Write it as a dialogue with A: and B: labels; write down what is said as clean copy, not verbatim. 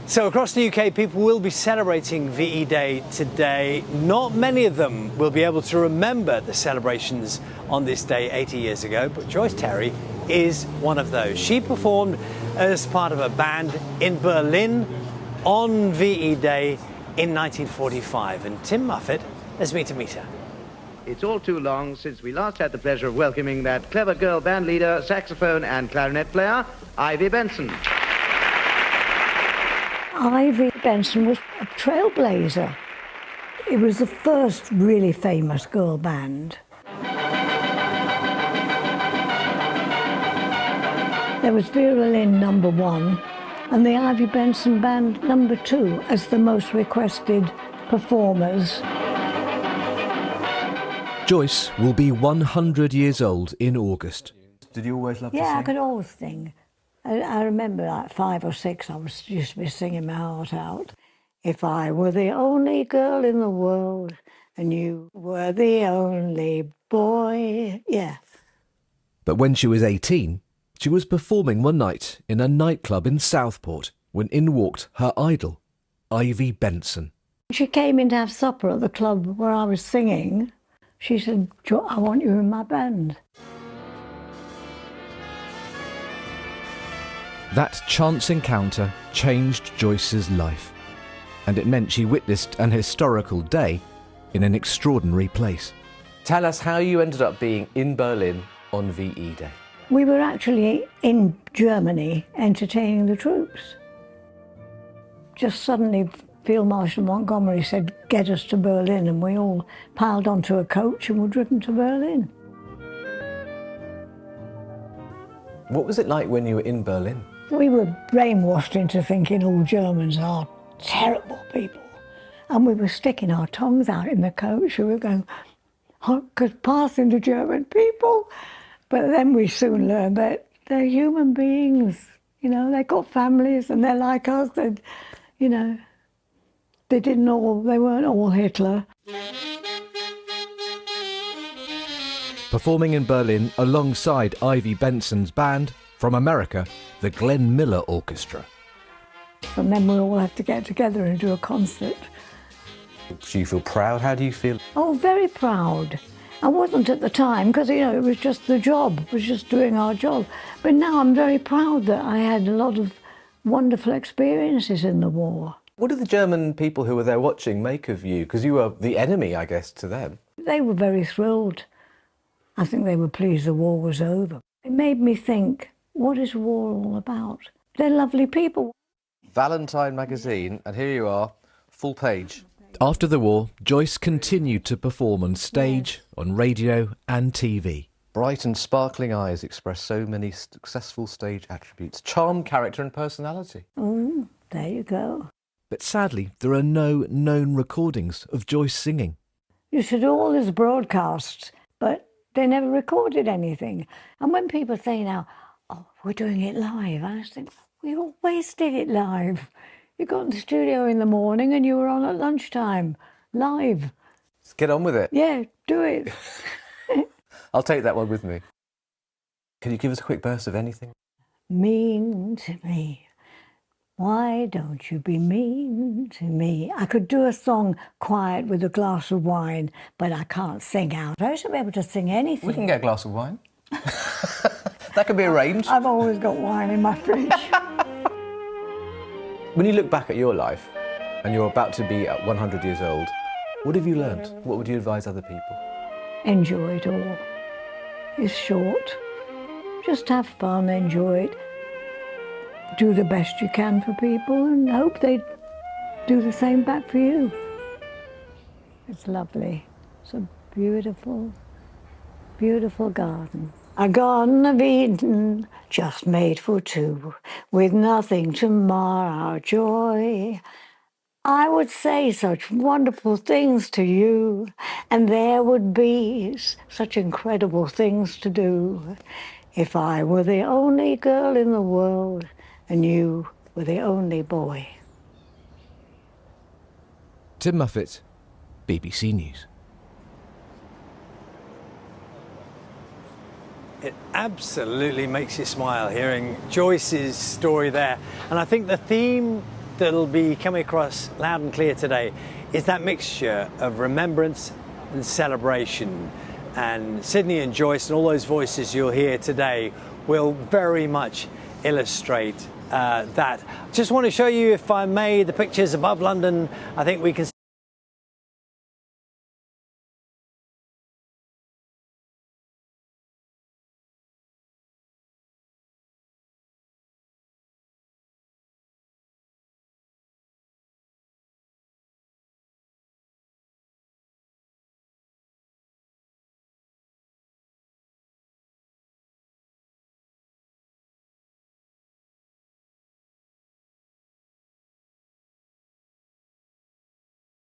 A: So across the UK, people will be celebrating VE Day today. Not many of them will be able to remember the celebrations on this day 80 years ago, but Joyce Terry is one of those. She performed as part of a band in Berlin on VE Day in 1945, and Tim Muffet has been to meet her.
B: It's all too long since we last had the pleasure of welcoming that clever girl band leader, saxophone and clarinet player, Ivy Benson.
C: Ivy Benson was a trailblazer. It was the first really famous girl band. There was Vera Lynn #1 and the Ivy Benson Band #2 as the most requested performers.
D: Joyce will be 100 years old in August. Did you always love to sing?
C: Yeah, I could always sing. I remember like 5 or 6, I used to be singing my heart out. If I were the only girl in the world and you were the only boy, yeah.
D: But when she was 18, she was performing one night in a nightclub in Southport when in walked her idol, Ivy Benson.
C: She came in to have supper at the club where I was singing. She said, I want you in my band.
D: That chance encounter changed Joyce's life, and it meant she witnessed an historical day in an extraordinary place. Tell us how you ended up being in Berlin on VE Day.
C: We were actually in Germany entertaining the troops. Just suddenly Field Marshal Montgomery said, get us to Berlin, and we all piled onto a coach and were driven to Berlin.
D: What was it like when you were in Berlin?
C: We were brainwashed into thinking all Germans are terrible people. And we were sticking our tongues out in the coach. We were going, passing the German people. But then we soon learned that they're human beings. You know, they've got families and they're like us. And, you know, they weren't all Hitler.
D: Performing in Berlin alongside Ivy Benson's band, from America, the Glenn Miller Orchestra.
C: And then we all have to get together and do a concert.
D: Do you feel proud? How do you feel?
C: Oh, very proud. I wasn't at the time because, you know, it was just the job. It was just doing our job. But now I'm very proud that I had a lot of wonderful experiences in the war.
D: What did the German people who were there watching make of you? Because you were the enemy, I guess, to them.
C: They were very thrilled. I think they were pleased the war was over. It made me think, what is war all about? They're lovely people.
D: Valentine magazine, and here you are, full page. After the war, Joyce continued to perform on stage, on radio and TV. Bright and sparkling eyes express so many successful stage attributes, charm, character and personality.
C: There you go.
D: But sadly, there are no known recordings of Joyce singing.
C: You should do all this broadcasts, but they never recorded anything. And when people say now, oh, we're doing it live, I just think, we always did it live. You got in the studio in the morning and you were on at lunchtime, live.
D: Let's get on with it.
C: Yeah, do it.
D: I'll take that one with me. Can you give us a quick burst of anything?
C: Mean to me. Why don't you be mean to me? I could do a song quiet with a glass of wine, but I can't sing out. I should be able to sing anything.
D: We can get a glass of wine. That could be arranged.
C: I've always got wine in my fridge.
D: When you look back at your life and you're about to be at 100 years old, what have you learnt? What would you advise other people?
C: Enjoy it all. It's short. Just have fun, enjoy it. Do the best you can for people and hope they do the same back for you. It's lovely. It's a beautiful, beautiful garden. A garden of Eden, just made for two, with nothing to mar our joy. I would say such wonderful things to you, and there would be such incredible things to do. If I were the only girl in the world, and you were the only boy.
D: Tim Muffet, BBC News.
A: It absolutely makes you smile hearing Joyce's story there. And I think the theme that'll be coming across loud and clear today is that mixture of remembrance and celebration. And Sydney and Joyce and all those voices you'll hear today will very much illustrate that. Just want to show you, if I may, the pictures above London. I think we can